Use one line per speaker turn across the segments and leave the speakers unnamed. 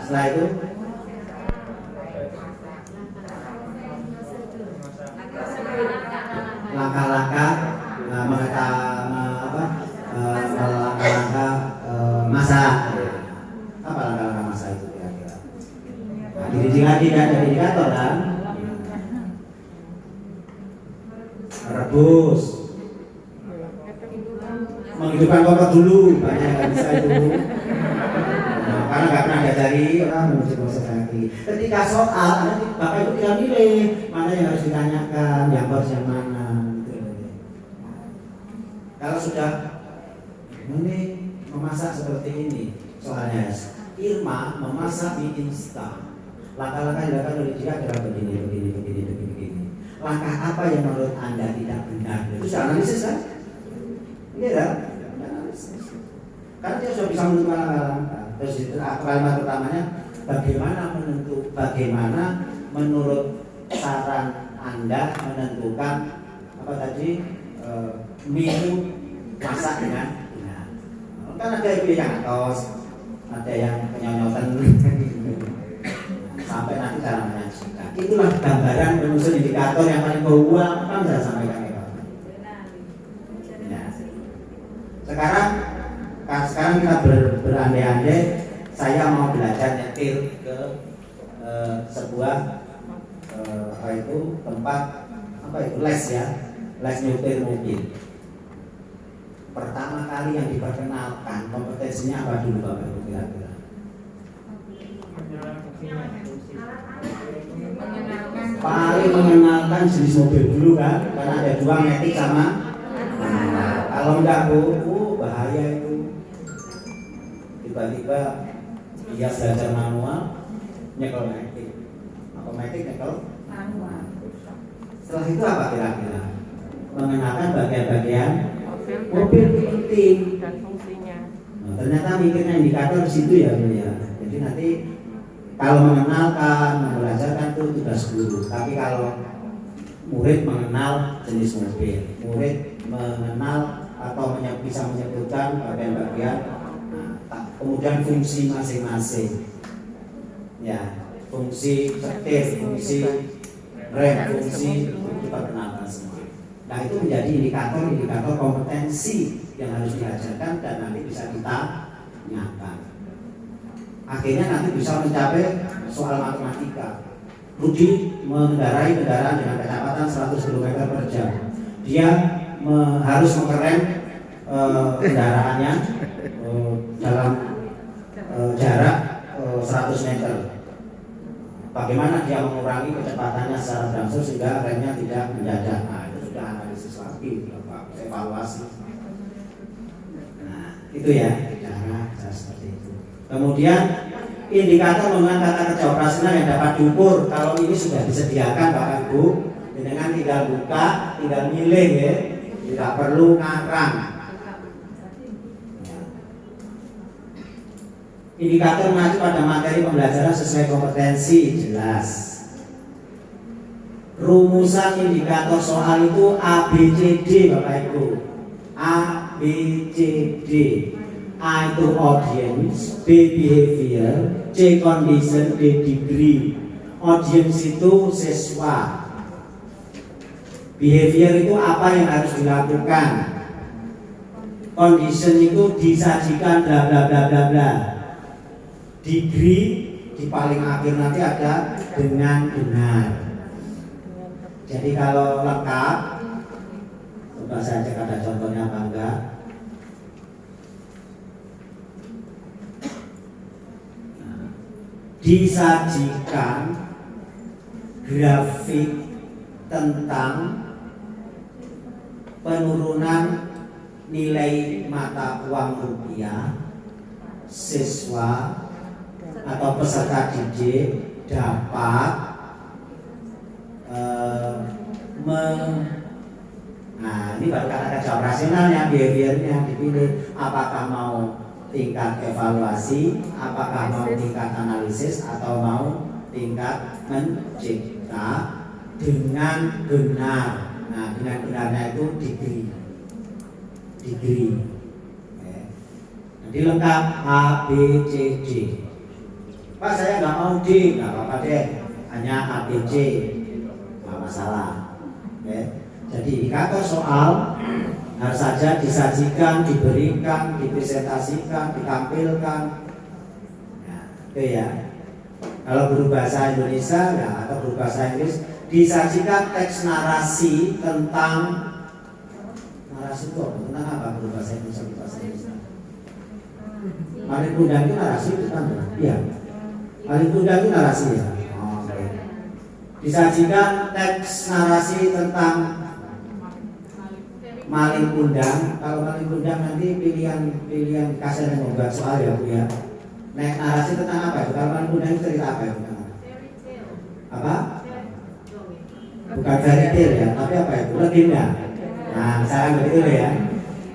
Setelah itu langkah-langkah langkah-langkah masa. Apa langkah-langkah masa itu kira-kira? Nah, dididik kan ada indikator kan? Rebus, menghidupkan kompor dulu, banyak yang bisa itu. Nah, karena nggak pernah diajari orang menuju lagi. Ketika soal, nanti bapak ibu tinggal milih mana yang harus ditanyakan, yang harus yang mana. Gitu. Kalau sudah ini memasak seperti ini, soalnya Irma memasak mie instan. Langkah-langkah yang dilakukan oleh dia adalah begini. Langkah apa yang menurut Anda tidak benar? Itu sudah analisis kan? Ini ya, analisis. Karena dia sudah bisa menentukan langkah-langkah. Terus itu kalimat pertamanya, bagaimana menurut saran Anda menentukan apa tadi menu masak dengan benar. Kan ada yang atos, ada yang penyonyotan. Sampai nanti cara menyajikan. Itulah gambaran menyusun indikator yang paling gampang saya sampaikan ya Pak. Ya. Sekarang kita berandai-andai saya mau belajar nyetir ke sebuah tempat les ya, les nyetir mobil. Pertama kali yang diperkenalkan kompetensinya apa dulu Bapak Ibu kira-kira? Paling mengenalkan jenis mobil dulu kan, karena ada dua, metik sama kalau enggak bahaya itu. Tiba-tiba dia belajar manual nyekel metik, atau metik nyekel manual. Setelah itu apa kira-kira? Mengenalkan bagian-bagian mobil penting dan fungsinya. Ternyata mikirnya indikator di situ ya Bu ya. Jadi nanti kalau mengenalkan, membelajarkan itu tugas guru. Tapi kalau murid mengenal jenis mobil, murid mengenal atau bisa menyebutkan bagian-bagian, kemudian fungsi masing-masing. Ya, fungsi setir, fungsi rem, fungsi diperkenalkan semua. Nah itu menjadi indikator kompetensi yang harus diajarkan dan nanti bisa kita nyatakan. Akhirnya nanti bisa mencapai soal matematika. Rudi mengendarai kendaraan dengan kecepatan 100 km per jam. Dia harus mengerem kendaraannya dalam jarak 100 meter. Bagaimana dia mengurangi kecepatannya secara berangsur sehingga remnya tidak mendadak. Nah itu sudah analisis lagi, evaluasi. Nah itu ya cara seperti itu. Kemudian indikator menggunakan tata kerja operasional yang dapat diukur. Kalau ini sudah disediakan Bapak Ibu, dengan tinggal buka, tinggal milih ya, tidak perlu ngarang. Indikator mengacu pada materi pembelajaran sesuai kompetensi, jelas. Rumusan indikator soal itu ABCD Bapak Ibu. ABCD. A itu audience, B behavior, C condition, D degree. Audience itu siswa. Behavior itu apa yang harus dilakukan. Condition itu disajikan bla bla bla bla bla. Degree di paling akhir nanti ada dengan benar. Jadi kalau lengkap, coba saya cek ada contohnya apa enggak. Disajikan grafik tentang penurunan nilai mata uang rupiah siswa atau peserta didik dapat nah ini baru kata kerja operasionalnya, behaviornya dipilih apakah mau tingkat evaluasi, apakah mau tingkat analisis atau mau tingkat mencipta dengan benar. Nah, dengan benarnya itu degree. Jadi lengkap A, B, C, D. Pak saya nggak mau D, nggak apa-apa deh, hanya ABC, nggak masalah. Ya. Jadi indikator soal harus saja disajikan, diberikan, dipresentasikan, ditampilkan. Nah, itu ya. Kalau guru bahasa Indonesia ya, atau guru bahasa Inggris disajikan teks narasi tentang narasi itu apa? Tentang apa guru bahasa Indonesia? Paling Kundang itu narasi itu kan? Iya. Paling Kundang itu narasi ya. Oh, okay. Disajikan teks narasi tentang Maling Kundang. Kalau Maling Kundang nanti pilihan kasih yang membuat soal ya Bu ya. Nah, narasi tentang apa itu? Kalau Maling Kundang itu cerita apa itu? Apa? Bukan fairy tale ya, tapi apa itu? Legenda. Nah, misalkan begitu ya.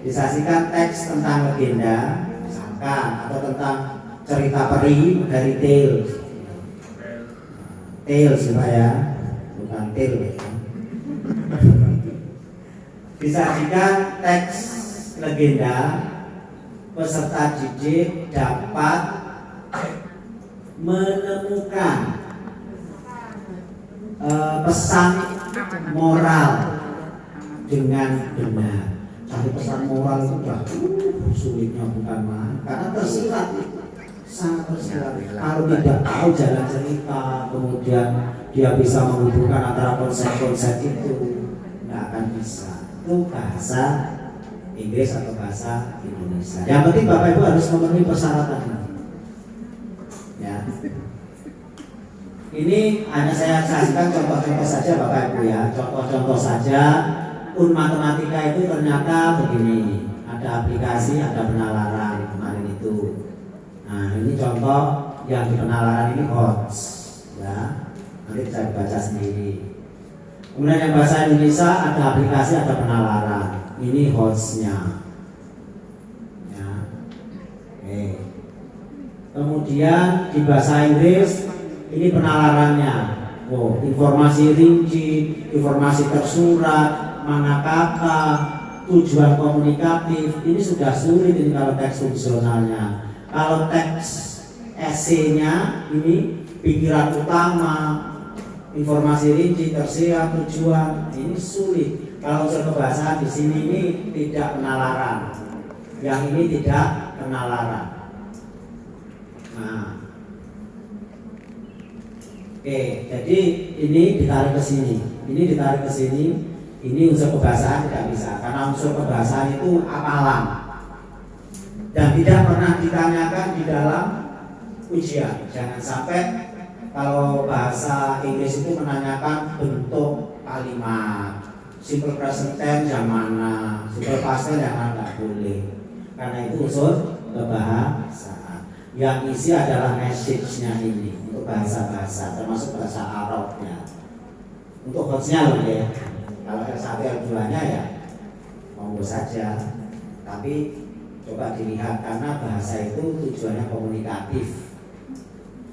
Disajikan teks tentang legenda, misalkan, atau tentang cerita peri dari tales. Tales ya, bukan tale. Disajikan teks legenda, peserta didik dapat menemukan pesan moral dengan benar. Cari pesan moral itu udah sulitnya bukan main, karena tersirat, sangat tersirat. Kalau tidak tahu jalan cerita, kemudian dia bisa menghubungkan antara konsep-konsep itu, nggak akan bisa. Itu bahasa Inggris atau bahasa Indonesia. Yang penting Bapak Ibu harus memenuhi persyaratan ini. Ya. Ini hanya saya sajikan contoh-contoh saja Bapak Ibu ya, contoh-contoh saja. Matematika itu ternyata begini, ada aplikasi, ada penalaran kemarin itu. Nah ini contoh yang di penalaran ini HOTS, ya, nanti bisa dibaca sendiri. Kemudian yang bahasa Indonesia ada aplikasi, ada penalaran, ini HOTS-nya. Ya. Oke. Kemudian di bahasa Inggris ini penalarannya, informasi rinci, informasi tersurat, mana kata, tujuan komunikatif, ini sudah sulit ini kalau teks fungsionalnya. Kalau teks esainya ini pikiran utama, informasi rinci, tersirat, tujuan, ini sulit. Kalau unsur kebahasaan di sini ini tidak penalaran, yang ini tidak penalaran. Nah, oke, jadi ini ditarik ke sini, ini ditarik ke sini. Ini unsur kebahasaan tidak bisa, karena unsur kebahasaan itu hafalan dan tidak pernah ditanyakan di dalam ujian. Jangan sampai kalau bahasa Inggris itu menanyakan bentuk kalimat, simple present tense yang mana, simple past tense yang mana, nggak boleh, karena itu unsur kebahasaan. Yang isi adalah message-nya ini untuk bahasa-bahasa, termasuk bahasa Arabnya. Untuk hotsnya loh ya. Kalau L1 L2-nya ya monggo saja, tapi coba dilihat karena bahasa itu tujuannya komunikatif.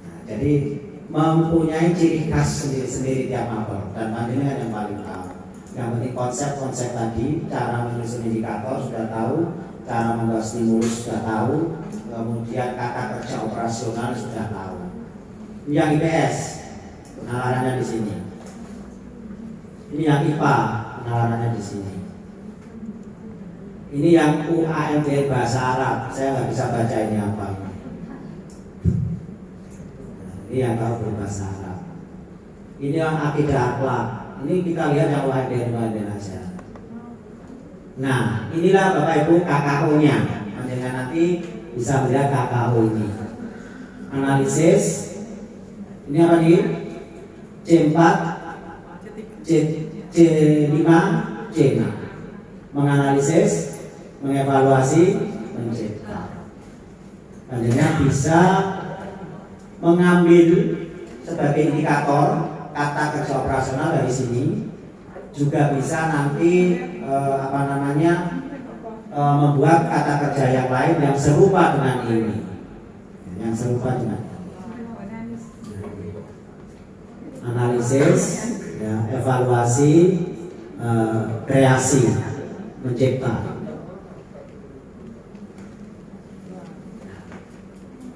Nah, jadi mempunyai ciri khas sendiri-sendiri tiap mapel dan panjenengan yang paling tahu. Yang penting konsep-konsep tadi, cara menyusun indikator sudah tahu, cara membuat stimulus sudah tahu, kemudian kata kerja operasional sudah tahu. Yang IPS penalarannya di sini. Ini yang IPA, penalarannya di sini. Ini yang UAMB bahasa Arab, saya nggak bisa baca ini apa. Ini yang tahu berbahasa Arab. Ini yang akidah akhlak. Ini kita lihat yang UAMB aja. Nah, inilah Bapak Ibu KKO-nya. Jangan nanti bisa melihat KKO ini. Analisis. Ini apa nih? C4. C5, C6 menganalisis, mengevaluasi, mencipta. Artinya bisa mengambil sebagai indikator kata kerja operasional dari sini, juga bisa nanti membuat kata kerja yang lain yang serupa dengan ini, yang serupa dengan analisis, ya, evaluasi, kreasi, mencipta.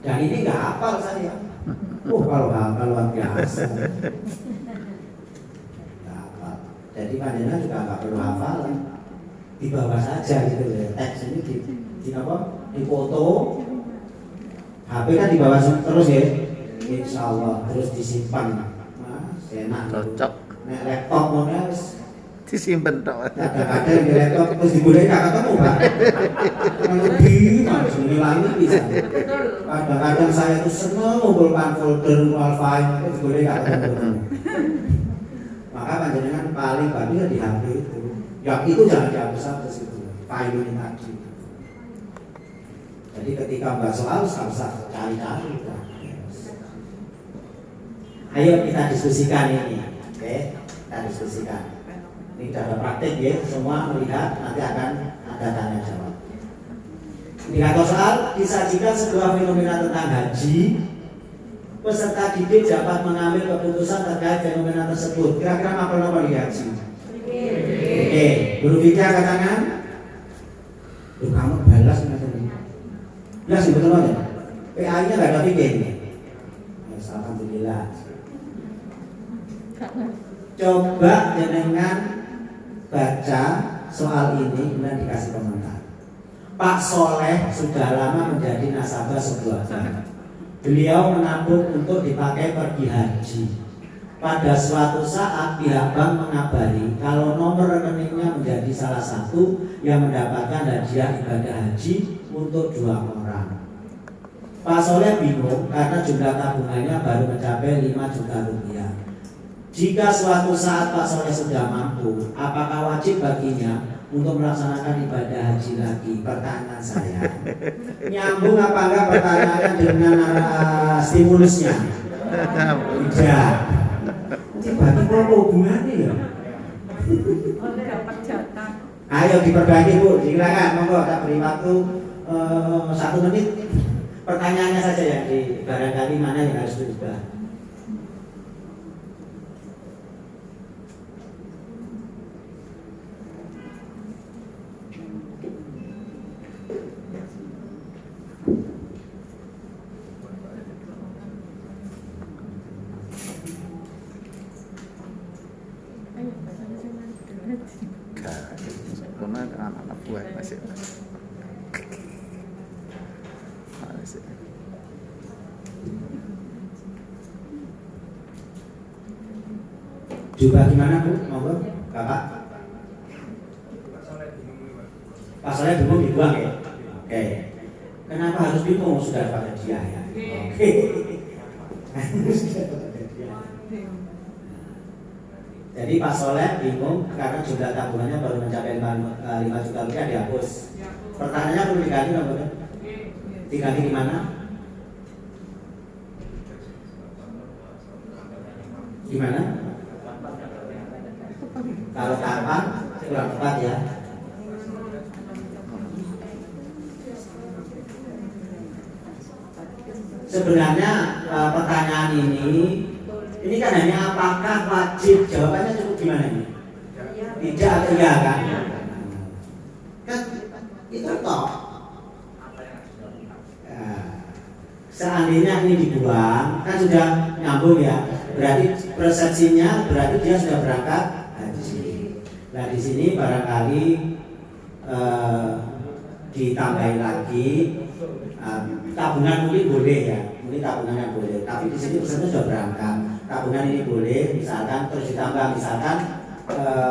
Dan ini nggak hafal saya. Kalau hafal luar biasa. Jadi panjenengan juga nggak perlu hafalan, dibawa saja gitu ya. Teks ini di apa? Di foto, HP kan dibawa terus ya. Insya Allah terus disimpan. Mas, enak.
Cocok.
Nek laptop mana
Disimpen tok.
kadang-kadang di laptop terus digulai nggak ketemu Pak. Lebih harus ngilangi bisa. Kadang-kadang saya tuh seneng mengumpulkan folder file terus digulai nggak ketemu. Maka panjenengan paling bagus di HP itu. Yang itu jangan dihapus-hapus itu. File ini tadi. Jadi ketika mbak soal nggak usah cari-cari. Ayo kita diskusikan ini, oke? Kita diskusikan. Ini sudah ada praktik ya, semua melihat nanti akan ada tanya jawab. Indikator soal disajikan sebuah fenomena tentang haji. Peserta didik dapat mengambil keputusan terkait fenomena tersebut. Kira-kira apa nomor haji? Oke, guru Vika angkat tangan. Loh, kamu balas nggak? Belas betul aja. PA-nya nggak ada bikin. Alhamdulillah. Coba jenengan baca soal ini kemudian dikasih komentar. Pak Soleh sudah lama menjadi nasabah sebuah bank. Beliau menabung untuk dipakai pergi haji. Pada suatu saat pihak bank mengabari kalau nomor rekeningnya menjadi salah satu yang mendapatkan hadiah ibadah haji untuk 2 orang. Pak Soleh bingung karena jumlah tabungannya baru mencapai 5 juta rupiah. Jika suatu saat Pak Soleh sudah mampu, apakah wajib baginya untuk melaksanakan ibadah haji lagi? Pertanyaan saya. Nyambung apa enggak pertanyaannya dengan stimulusnya? Tidak. Dibagi apa hubungannya ya? Ayo diperbagi Bu, silakan monggo tak beri waktu 1 menit. Pertanyaannya saja ya, di barangkali mana yang harus diubah.
Karena anak-anak buah masih.
Juga gimana Bu? Monggo, Bapak. Pak Soleh bingung dibuang ya? Oke. Kenapa harus bingung? Sudah pada dia ya. Oke. Jadi Pak Soleh bingung karena jumlah tabungannya baru mencapai 5 juta rupiah dihapus. Pertanyaannya perlu diganti nomornya? Diganti di mana? Gimana? Kalau kapan kurang tepat ya. Sebenarnya pertanyaan ini kan hanya apakah wajib, jawabannya cukup gimana ini? Tidak atau iya kan? Kan itu toh. Seandainya ini dibuang, kan sudah nyambung ya. Berarti persepsinya berarti dia sudah berangkat haji. Nah di sini barangkali ditambahin lagi tabungan mungkin boleh ya, mungkin tabungannya boleh. Tapi di sini pesannya sudah berangkat. Tabungan ini boleh, misalkan terus ditambah misalkan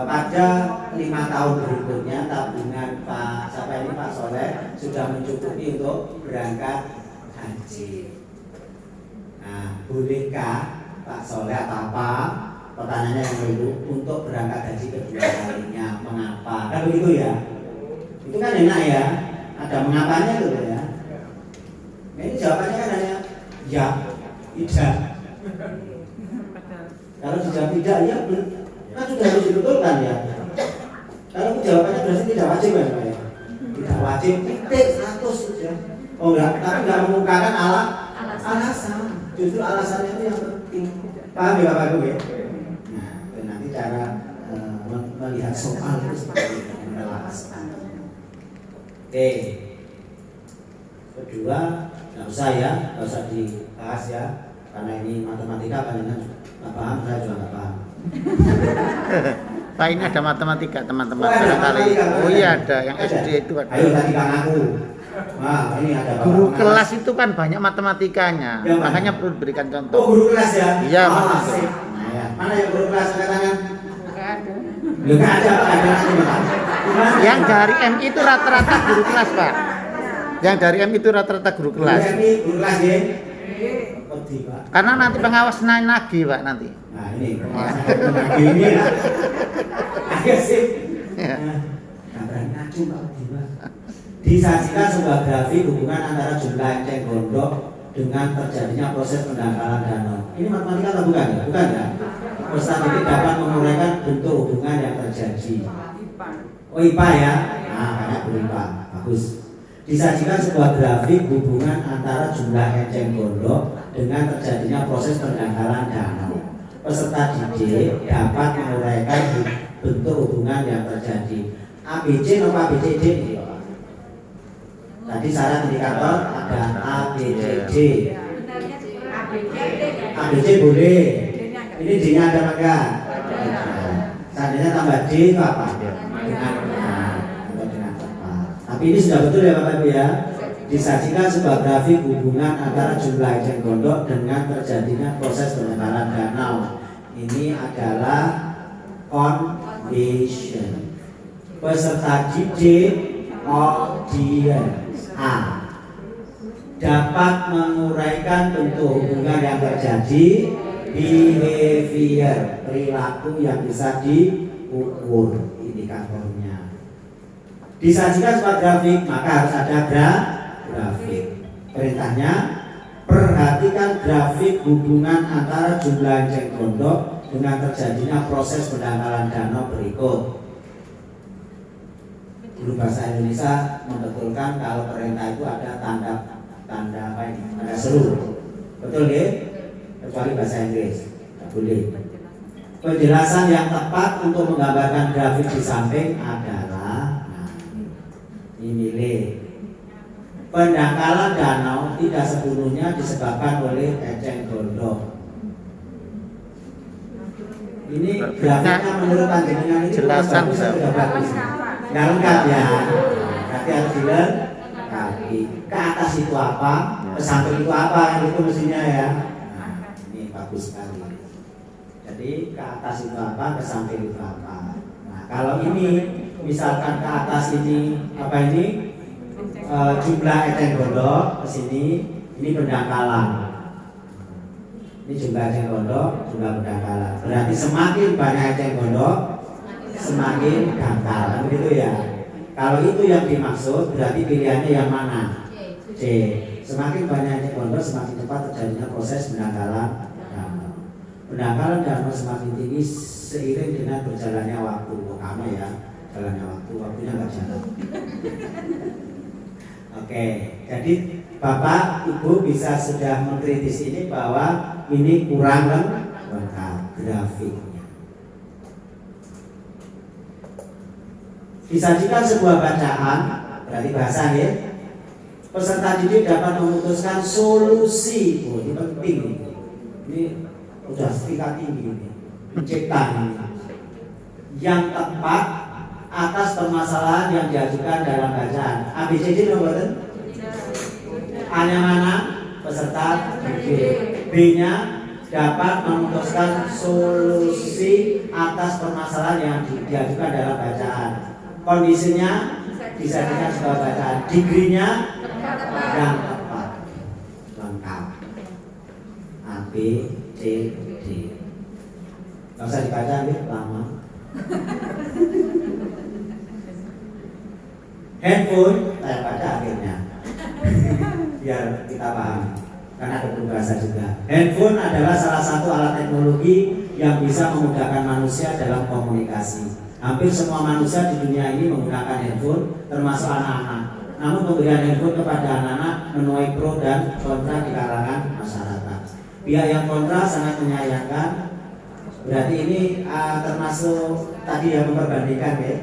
pada 5 tahun berikutnya tabungan Pak Soleh sudah mencukupi untuk berangkat haji. Nah, bolehkah Pak Soleh atau apa? Pertanyaannya yang dulu untuk berangkat haji kedua kalinya, mengapa? Kan begitu ya? Itu kan enak ya, ada mengapanya tuh ya. Nah, ini jawabannya kan hanya ya, tidak. Kalau dijawab tidak, ya kan sudah harus dibetulkan ya. Kalau jawabannya berarti tidak wajib kan Pak ya? Tidak wajib, titik 100 saja. Oh enggak, tapi enggak mengungkapkan alasan. Justru alasannya itu yang penting. Paham ya Bapak Ibu ya? Nah, dan nanti cara melihat soal itu seperti itu, menjelaskan. Oke. Kedua, nggak usah ya, nggak usah dibahas ya. karena ini matematika kalian nggak paham, saya juga nggak paham.
Pak, ini ada matematika teman-teman.
Oh, ada
Barangkali.
matematika,
Oh iya ada, yang SD itu ada.
Ayo tadi kan aku. Nah, ini ada bapak
Guru
pengawas.
kelas itu kan banyak matematikanya,
Ya, Pak.
makanya perlu diberikan
Oh,
contoh.
guru kelas ya?
Iya,
oh,
Pak.
asik. Nah, ya. Mana yang guru kelas angkat tangan?
Enggak ada.
Loh, nggak ada, Pak. Ada nanti, Pak. Gimana?
Yang dari MI itu rata-rata guru kelas, Pak. Yang dari MI itu rata-rata guru kelas.
Ini guru kelas ya? Peti, Pak.
Karena nanti pengawas nagih, Pak, nanti.
Nah, ini pengawasan lagi ini ya. Ayo sip.
Ya.
Nah, nggak berani ngacu, Pak. Gimana? Disajikan sebuah grafik hubungan antara jumlah enceng gondok dengan terjadinya proses pendangkalan danau. Ini matematika atau bukan ya? Bukan ya? Peserta didik dapat menguraikan bentuk hubungan yang terjadi. Oh, IPA ya? Nah, banyak IPA. Bagus. Disajikan sebuah grafik hubungan antara jumlah enceng gondok dengan terjadinya proses pendangkalan danau. Peserta didik dapat menguraikan bentuk hubungan yang terjadi. ABC atau ABCD ini, Pak? Tadi syarat indikator ada ABCD. ABC boleh. Ini D-nya ada apa enggak? Seandainya tambah D itu apa? Dengan tepat. Tapi ini sudah betul ya Bapak Ibu ya. Disajikan sebuah grafik hubungan antara jumlah enceng gondok dengan terjadinya proses pendangkalan danau. Ini adalah condition. Peserta didik audience A dapat menguraikan bentuk hubungan yang terjadi, behavior, perilaku yang bisa diukur indikatornya. Disajikan sebuah grafik, maka harus ada grafik. Perintahnya, perhatikan grafik hubungan antara jumlah enceng gondok dengan terjadinya proses pendangkalan danau berikut. Guru bahasa Indonesia membetulkan kalau perintah itu ada tanda apa ini? Tanda seru. Betul ya? Kecuali bahasa Inggris. Tidak boleh. Penjelasan yang tepat untuk menggambarkan grafik di samping adalah ini milik. Pendangkalan danau tidak sepenuhnya disebabkan oleh enceng gondok. Ini grafiknya menurut panjenengan ini
Jelasan,
bagus,
Pak.
sudah bagus. Nggak lengkap ya. Berarti harus dilengkapi. Ke atas itu apa? Ke samping itu apa? Itu mestinya ya. Nah, ini bagus sekali. Jadi ke atas itu apa? Ke samping itu apa? Nah, kalau ini misalkan ke atas ini apa ini? Jumlah enceng gondok ke sini, ini pendangkalan. Ini jumlah enceng gondok, jumlah pendangkalan. Berarti semakin banyak enceng gondok, semakin dangkal, kan begitu ya. Kalau itu yang dimaksud, berarti pilihannya yang mana? C. Semakin banyak enceng gondok, semakin cepat terjadinya proses pendangkalan danau. Pendangkalan danau semakin tinggi seiring dengan berjalannya waktu. Lama ya, jalannya waktu, waktunya nggak jalan. Oke, jadi Bapak Ibu bisa sudah mengkritis ini bahwa ini kurang lengkap grafiknya. Disajikan sebuah bacaan, berarti bahasa ya. Peserta didik dapat memutuskan solusi. Oh, ini penting. Ini udah tingkat tinggi ini. Mencipta ini. Yang tepat atas permasalahan yang diajukan dalam bacaan. ABCD nomor A-nya mana? Peserta didik. B-nya dapat memutuskan solusi atas permasalahan yang diajukan dalam bacaan. Kondisinya disajikan sebuah bacaan. Degree-nya yang tepat. Lengkap. A, B, C, D. Nggak usah dibaca nih, lama. Handphone, saya baca akhirnya biar kita paham, karena ada bahasa juga. Handphone adalah salah satu alat teknologi yang bisa memudahkan manusia dalam komunikasi. Hampir semua manusia di dunia ini menggunakan handphone, termasuk anak-anak. Namun pemberian handphone kepada anak-anak menuai pro dan kontra di kalangan masyarakat. Pihak yang kontra sangat menyayangkan. Berarti ini termasuk tadi yang memperbandingkan ya,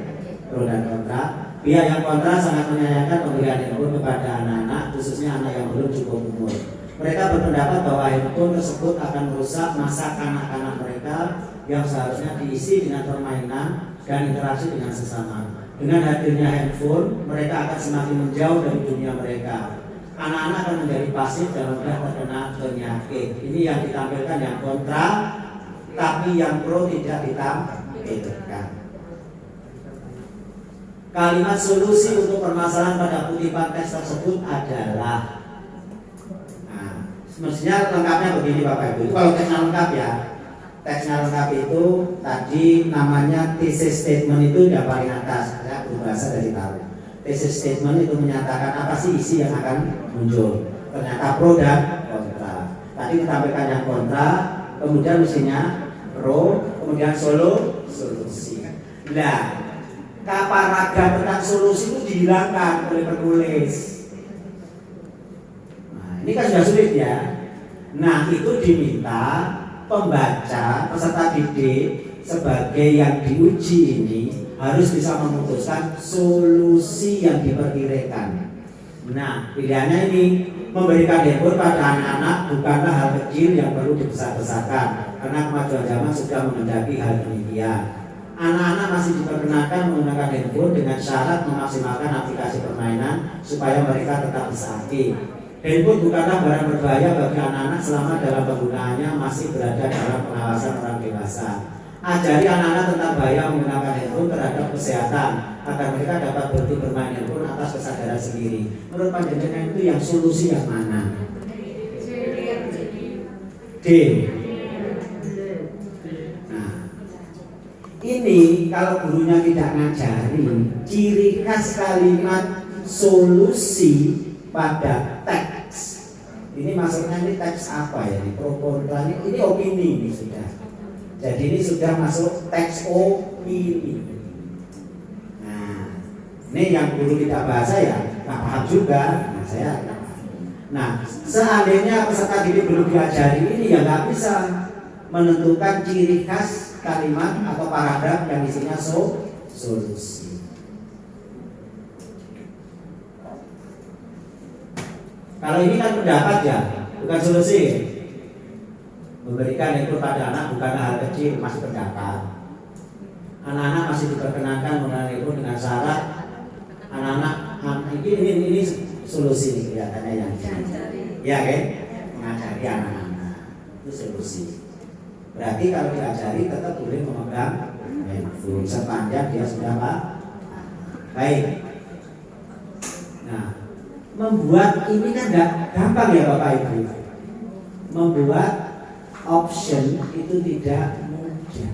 pro dan kontra. Pihak yang kontra sangat menyayangkan pemberian handphone kepada anak-anak, khususnya anak yang belum cukup umur. Mereka berpendapat bahwa handphone tersebut akan merusak masa kanak-kanak mereka yang seharusnya diisi dengan permainan dan interaksi dengan sesama. Dengan hadirnya handphone, mereka akan semakin menjauh dari dunia mereka. Anak-anak akan menjadi pasif dan mudah terkena penyakit. Ini yang ditampilkan yang kontra, tapi yang pro tidak ditampilkan. Kalimat solusi untuk permasalahan pada kutipan teks tersebut adalah, mestinya lengkapnya begini Bapak Ibu. Kalau teksnya lengkap ya, teksnya lengkap itu tadi namanya thesis statement, itu udah paling atas ya, berbahasa dari tahu. Thesis statement itu menyatakan apa sih isi yang akan muncul. Ternyata pro dan kontra. Tadi ditampilkan yang kontra, kemudian mestinya pro, kemudian solusi. Nah, paragraf tentang solusi itu dihilangkan oleh penulis. Ini kan sudah sulit ya. Nah, itu diminta pembaca, peserta didik sebagai yang diuji ini harus bisa memutuskan solusi yang diperkirakan. Nah, pilihannya ini, memberikan handphone pada anak-anak bukanlah hal kecil yang perlu dibesar-besarkan, karena kemajuan zaman sudah mengendaki hal demikian. Anak-anak masih diperkenankan menggunakan handphone dengan syarat memaksimalkan aplikasi permainan supaya mereka tetap bisa aktif. Handphone bukanlah barang berbahaya bagi anak-anak selama dalam penggunaannya masih berada dalam pengawasan orang dewasa. Ajari anak-anak tentang bahaya menggunakan handphone terhadap kesehatan agar mereka dapat berhenti bermain handphone atas kesadaran sendiri. Menurut panjenengan itu yang solusi yang mana? D. Nah, ini kalau gurunya tidak ngajari ciri khas kalimat solusi pada teks. Ini maksudnya ini teks apa ya? Ini pro kontra, ini opini ini sudah. Jadi ini sudah masuk teks opini. Nah, ini yang guru tidak bahasa ya, nggak paham juga. Nah, saya. Nah, seandainya peserta didik belum diajari ini ya nggak bisa menentukan ciri khas kalimat atau paragraf yang isinya solusi. Kalau ini kan pendapat ya, bukan solusi. Memberikan itu pada anak bukan hal kecil, masih pendapat. Anak-anak masih diperkenankan menggunakan itu dengan syarat anak-anak ini solusi nih kelihatannya yang ya kan, mengajari anak-anak itu solusi. Berarti kalau diajari tetap boleh memegang handphone sepanjang dia sudah baik. Nah, membuat ini kan enggak gampang ya Bapak Ibu. Membuat option itu tidak mudah.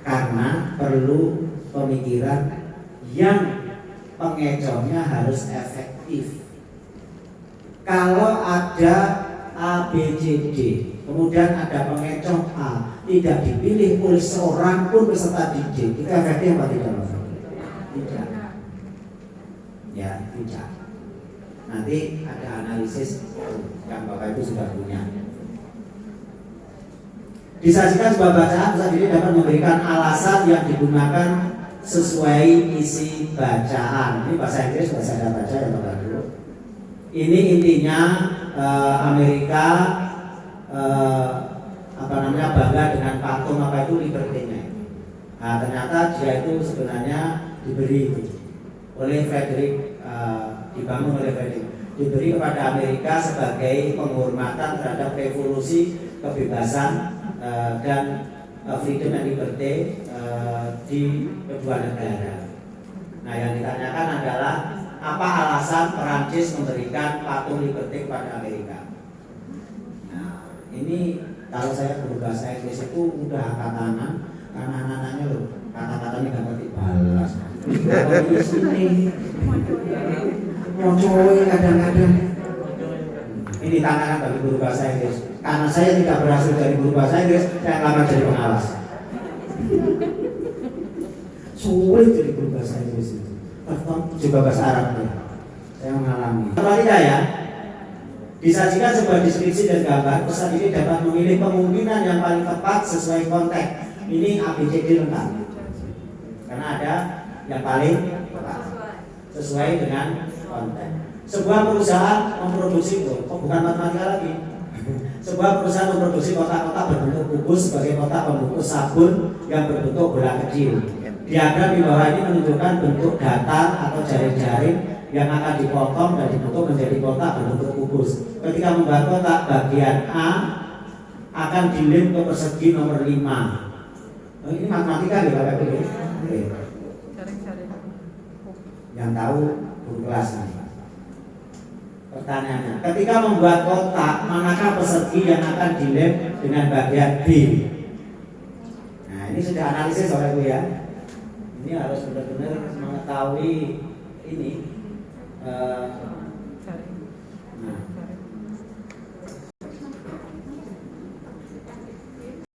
Karena perlu pemikiran yang pengecohnya harus efektif. Kalau ada A, B, C, D, kemudian ada pengecoh A, tidak dipilih oleh seorang pun peserta didik, itu efektif apa tidak? Tidak. Ya, tidak. Nanti ada analisis yang Bapak Ibu sudah punya. Disajikan sebuah bacaan, peserta didik dapat memberikan alasan yang digunakan sesuai isi bacaan. Ini bahasa Inggris, bahasa saya baca ya Bapak Ibu. Ini intinya Amerika bangga dengan patung apa itu liberty-nya. Nah, ternyata dia itu sebenarnya diberi oleh Frederick, dibangun oleh Frederick, diberi kepada Amerika sebagai penghormatan terhadap revolusi kebebasan dan freedom and liberty di kedua negara. Nah, yang ditanyakan adalah apa alasan Perancis memberikan patung liberty kepada Amerika? Nah, ini kalau saya guru bahasa Inggris itu udah angkat tangan karena anak-anaknya loh kata-katanya gak ngerti balas. Kalau sini mau kadang-kadang ini tantangan bagi guru bahasa Inggris. Karena saya tidak berhasil dari guru bahasa Inggris, saya lamar jadi pengawas. Sulit jadi guru bahasa Inggris itu. Juga bahasa Arab ya. Saya mengalami. Apa tidak ya? Disajikan sebuah deskripsi dan gambar, peserta didik dapat memilih kemungkinan yang paling tepat sesuai konteks. Ini ABCD lengkap. Karena ada yang paling tepat sesuai dengan konteks. Sebuah perusahaan memproduksi, bukan matematika lagi. Sebuah perusahaan memproduksi kotak-kotak berbentuk kubus sebagai kotak pembungkus sabun yang berbentuk bola kecil. Diagram di bawah ini menunjukkan bentuk datar atau jaring-jaring yang akan dipotong dan dibentuk menjadi kotak berbentuk kubus. Ketika membuat kotak, bagian A akan dilem ke persegi nomor 5. Ini matematika ya Bapak Ibu. Yang tahu guru kelas nih. Pertanyaannya, ketika membuat kotak, manakah persegi yang akan dilem dengan bagian B? Nah, ini sudah analisis Bapak Ibu ya. Ini harus benar-benar mengetahui ini. Nah,